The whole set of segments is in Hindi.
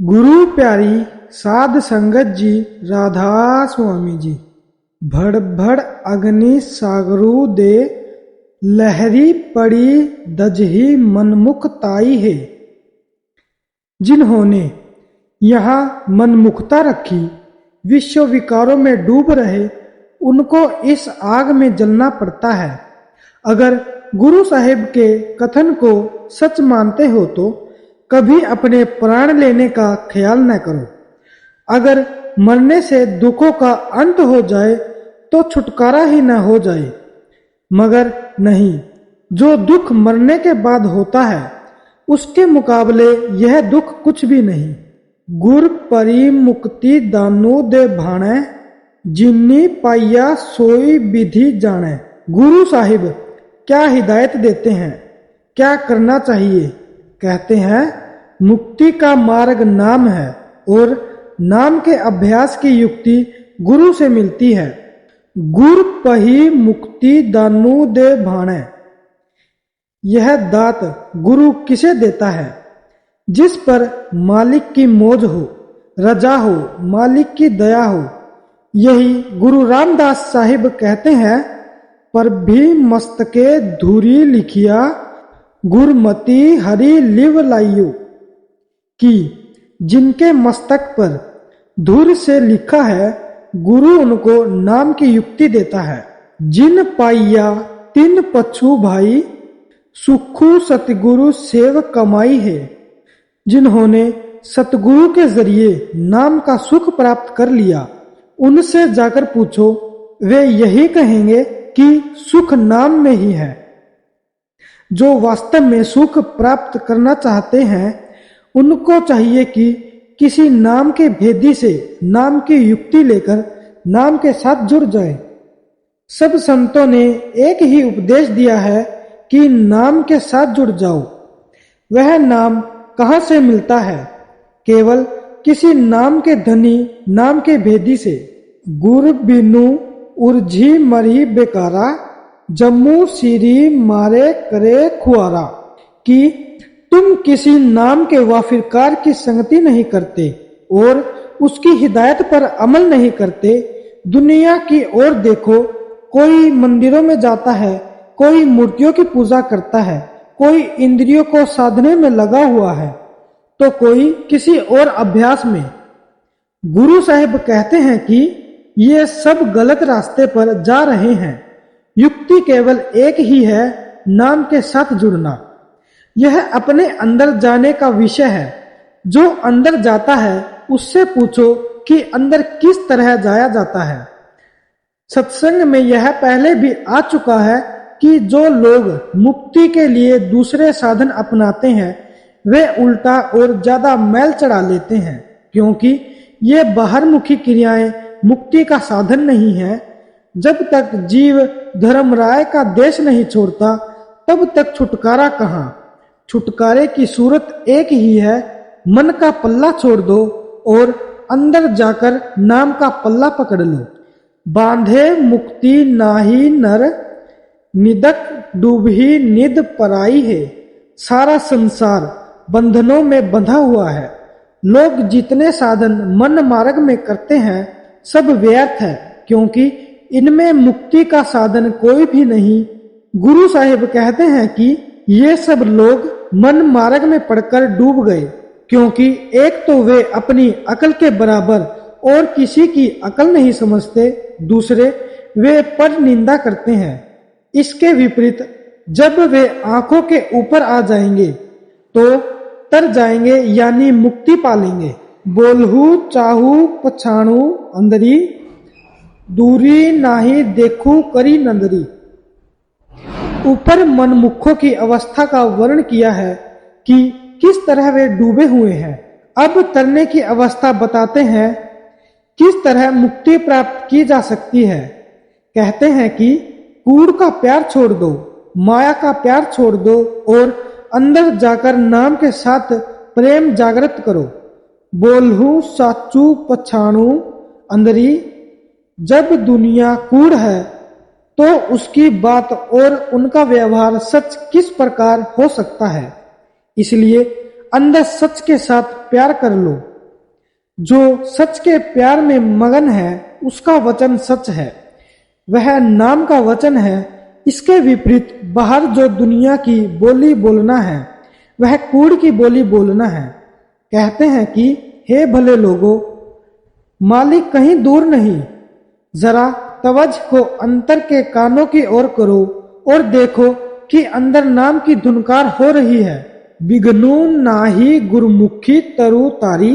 गुरु प्यारी साध संगत जी राधा स्वामी जी। भड़ भड़ अग्नि सागरू दे लहरी पड़ी दजही मनमुख ताई है। जिन्होंने यहाँ मनमुखता रखी, विश्व विकारों में डूब रहे, उनको इस आग में जलना पड़ता है। अगर गुरु साहिब के कथन को सच मानते हो तो कभी अपने प्राण लेने का ख्याल न करो। अगर मरने से दुखों का अंत हो जाए तो छुटकारा ही न हो जाए, मगर नहीं, जो दुख मरने के बाद होता है उसके मुकाबले यह दुख कुछ भी नहीं। गुर परी मुक्ति दानु दे भाणे, जिन्नी पाइया सोई विधि जाने। गुरु साहिब क्या हिदायत देते हैं, क्या करना चाहिए? कहते हैं मुक्ति का मार्ग नाम है और नाम के अभ्यास की युक्ति गुरु से मिलती है। गुर पही मुक्ति दानु दे भाणे, यह दात गुरु किसे देता है? जिस पर मालिक की मौज हो, रजा हो, मालिक की दया हो। यही गुरु रामदास साहिब कहते हैं, पर भी मस्तके धूरी लिखिया, गुरमति हरि लिव लाइयो। कि जिनके मस्तक पर धूर से लिखा है, गुरु उनको नाम की युक्ति देता है। जिन पाइया तिन पछु भाई, सुखु सतगुरु सेव कमाई है। जिन्होंने सतगुरु के जरिए नाम का सुख प्राप्त कर लिया, उनसे जाकर पूछो, वे यही कहेंगे कि सुख नाम में ही है। जो वास्तव में सुख प्राप्त करना चाहते हैं, उनको चाहिए कि किसी नाम के भेदी से नाम की युक्ति लेकर नाम के साथ जुड़ जाए। सब संतों ने एक ही उपदेश दिया है कि नाम के साथ जुड़ जाओ। वह नाम कहाँ से मिलता है? केवल किसी नाम के धनी, नाम के भेदी से। गुर बिनु उर्झी मरी बेकारा, जम्मू सीरी मारे करे खुआरा। कि तुम किसी नाम के वाफिरकार की संगति नहीं करते और उसकी हिदायत पर अमल नहीं करते। दुनिया की ओर देखो, कोई मंदिरों में जाता है, कोई मूर्तियों की पूजा करता है, कोई इंद्रियों को साधने में लगा हुआ है, तो कोई किसी और अभ्यास में। गुरु साहिब कहते हैं कि ये सब गलत रास्ते पर जा रहे हैं। युक्ति केवल एक ही है, नाम के साथ जुड़ना। यह अपने अंदर जाने का विषय है। जो अंदर जाता है उससे पूछो कि अंदर किस तरह जाया जाता है। सत्संग में यह पहले भी आ चुका है कि जो लोग मुक्ति के लिए दूसरे साधन अपनाते हैं, वे उल्टा और ज्यादा मैल चढ़ा लेते हैं, क्योंकि ये बाहरमुखी क्रियाएं मुक्ति का साधन नहीं है। जब तक जीव धर्मराय का देश नहीं छोड़ता, तब तक छुटकारा कहाँ? छुटकारे की सूरत एक ही है, मन का पल्ला छोड़ दो और अंदर जाकर नाम का पल्ला पकड़ लो। बांधे मुक्ति नाही नर, निदक डूबही निद पराई है। सारा संसार बंधनों में बंधा हुआ है। लोग जितने साधन मन मार्ग में करते हैं, सब व्यर्थ है, क्योंकि इनमें मुक्ति का साधन कोई भी नहीं। गुरु साहिब कहते हैं कि ये सब लोग मन मार्ग में पड़कर डूब गए, क्योंकि एक तो वे अपनी अकल के बराबर और किसी की अकल नहीं समझते, दूसरे वे पर निंदा करते हैं। इसके विपरीत जब वे आंखों के ऊपर आ जाएंगे तो तर जाएंगे, यानी मुक्ति पालेंगे। बोलहू चाहू पछाणू अंदरी, दूरी नाही देखू करी नंदरी। ऊपर मनमुखों की अवस्था का वर्णन किया है कि किस तरह वे डूबे हुए हैं। अब तरने की अवस्था बताते हैं, किस तरह मुक्ति प्राप्त की जा सकती है। कहते हैं कि कूड़ का प्यार छोड़ दो, माया का प्यार छोड़ दो और अंदर जाकर नाम के साथ प्रेम जागृत करो। बोलहू साचू पछाणू अंदरी। जब दुनिया कूड़ है तो उसकी बात और उनका व्यवहार सच किस प्रकार हो सकता है? इसलिए अंदर सच के साथ प्यार कर लो। जो सच के प्यार में मगन है उसका वचन सच है, वह नाम का वचन है। इसके विपरीत बाहर जो दुनिया की बोली बोलना है वह कूड़ की बोली बोलना है। कहते हैं कि हे भले लोगों, मालिक कहीं दूर नहीं, जरा तवज्जो को अंतर के कानों की ओर करो और देखो कि अंदर नाम की धुनकार हो रही है। बिगनून नाही गुरमुखी तरु तारी,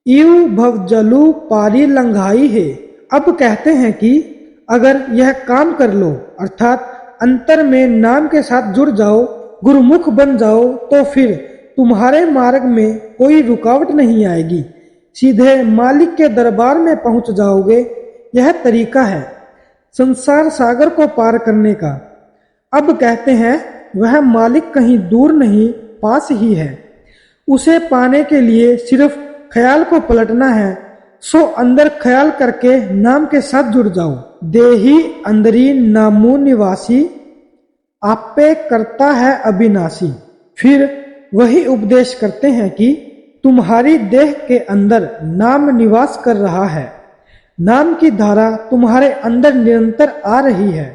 इव भवजलु पारी लंघाई है। अब कहते हैं कि अगर यह काम कर लो, अर्थात अंतर में नाम के साथ जुड़ जाओ, गुरुमुख बन जाओ, तो फिर तुम्हारे मार्ग में कोई रुकावट नहीं आएगी, सीधे मालिक के दरबार में पहुंच जाओगे। यह तरीका है संसार सागर को पार करने का। अब कहते हैं वह मालिक कहीं दूर नहीं, पास ही है। उसे पाने के लिए सिर्फ ख्याल को पलटना है। सो अंदर ख्याल करके नाम के साथ जुड़ जाओ। देही अंदरी नामू निवासी, आपे करता है अविनाशी। फिर वही उपदेश करते हैं कि तुम्हारी देह के अंदर नाम निवास कर रहा है। नाम की धारा तुम्हारे अंदर निरंतर आ रही है।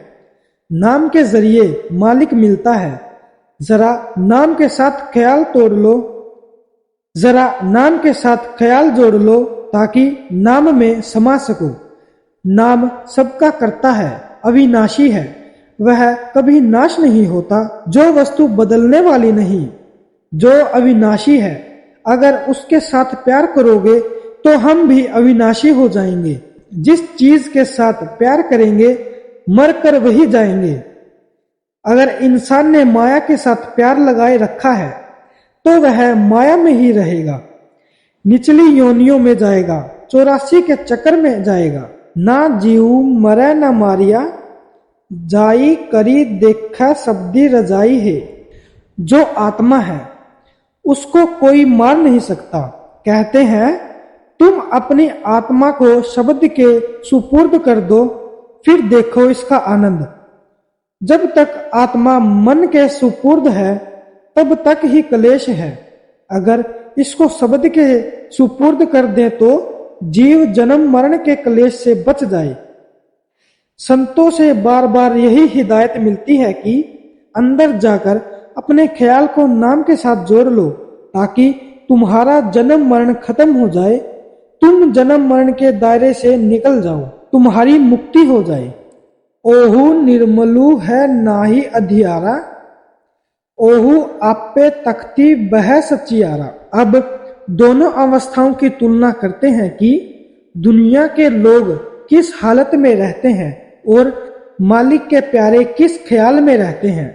नाम के जरिए मालिक मिलता है। जरा नाम के साथ ख्याल तोड़ लो, जरा नाम के साथ ख्याल जोड़ लो ताकि नाम में समा सको। नाम सबका करता है, अविनाशी है, वह कभी नाश नहीं होता। जो वस्तु बदलने वाली नहीं, जो अविनाशी है, अगर उसके साथ प्यार करोगे तो हम भी अविनाशी हो जाएंगे। जिस चीज के साथ प्यार करेंगे मरकर वही जाएंगे। अगर इंसान ने माया के साथ प्यार लगाए रखा है तो वह माया में ही रहेगा, निचली योनियों में जाएगा, 84 के चक्कर में जाएगा। ना जीव मरे न मारिया, जाई करी देखा शब्दी रजाई है। जो आत्मा है उसको कोई मार नहीं सकता। कहते हैं तुम अपनी आत्मा को शब्द के सुपुर्द कर दो, फिर देखो इसका आनंद। जब तक आत्मा मन के सुपुर्द है तब तक ही क्लेश है। अगर इसको शब्द के सुपुर्द कर दे तो जीव जन्म मरण के क्लेश से बच जाए। संतों से बार बार यही हिदायत मिलती है कि अंदर जाकर अपने ख्याल को नाम के साथ जोड़ लो ताकि तुम्हारा जन्म मरण खत्म हो जाए, तुम जन्म मरण के दायरे से निकल जाओ, तुम्हारी मुक्ति हो जाए। ओहु निर्मलु है नाही अधियारा, ओहु आपे तख्ती बह सचियारा। अब दोनों अवस्थाओं की तुलना करते हैं कि दुनिया के लोग किस हालत में रहते हैं और मालिक के प्यारे किस ख्याल में रहते हैं।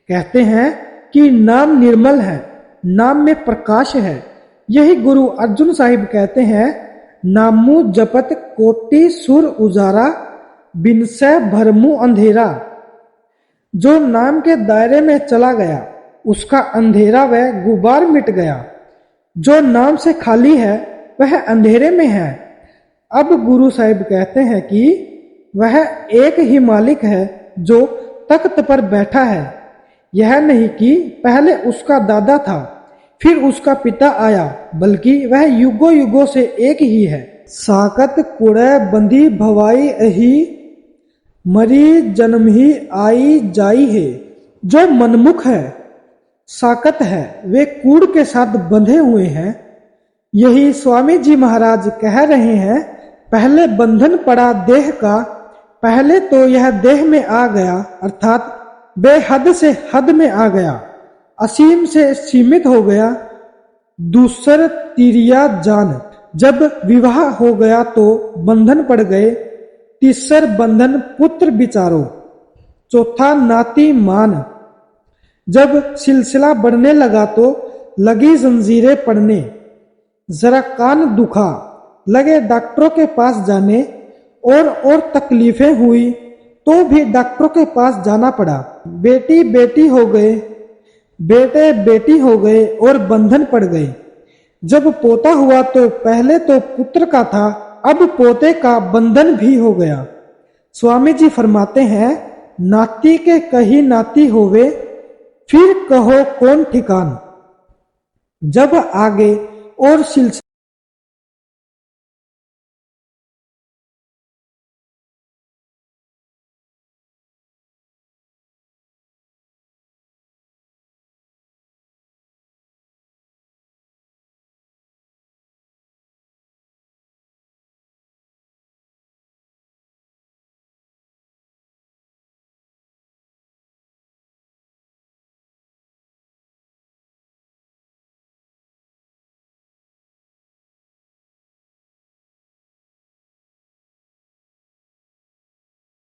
कहते हैं कि नाम निर्मल है, नाम में प्रकाश है। यही गुरु अर्जुन साहिब कहते हैं, नामू जपत कोटि सुर उजारा, बिनसे भरमू अंधेरा। जो नाम के दायरे में चला गया उसका अंधेरा व गुबार मिट गया। जो नाम से खाली है वह अंधेरे में है। अब गुरु साहिब कहते हैं कि वह एक ही मालिक है जो तख्त पर बैठा है। यह नहीं कि पहले उसका दादा था फिर उसका पिता आया, बल्कि वह युगों युगों से एक ही है। साकत कुड़े बंधी भवाई अही, मरी जन्म ही आई जाई है। जो मनमुख है, साकत है, वे कूड़ के साथ बंधे हुए हैं। यही स्वामी जी महाराज कह रहे हैं, पहले बंधन पड़ा देह का, पहले तो यह देह में आ गया, अर्थात बेहद से हद में आ गया, असीम से सीमित हो गया। दूसर तिरिया जान, जब विवाह हो गया तो बंधन पड़ गए। तीसर बंधन पुत्र बिचारो। चौथा नाती मान, जब सिलसिला बढ़ने लगा तो लगी जंजीरें पड़ने। जरा कान दुखा, लगे डॉक्टरों के पास जाने, और तकलीफें हुई तो भी डॉक्टरों के पास जाना पड़ा। बेटी बेटी हो गए, बेटे बेटी हो गए और बंधन पड़ गए। जब पोता हुआ तो पहले तो पुत्र का था, अब पोते का बंधन भी हो गया। स्वामी जी फरमाते हैं, नाती के कही नाती होवे, फिर कहो कौन ठिकान। जब आगे और सिलसिला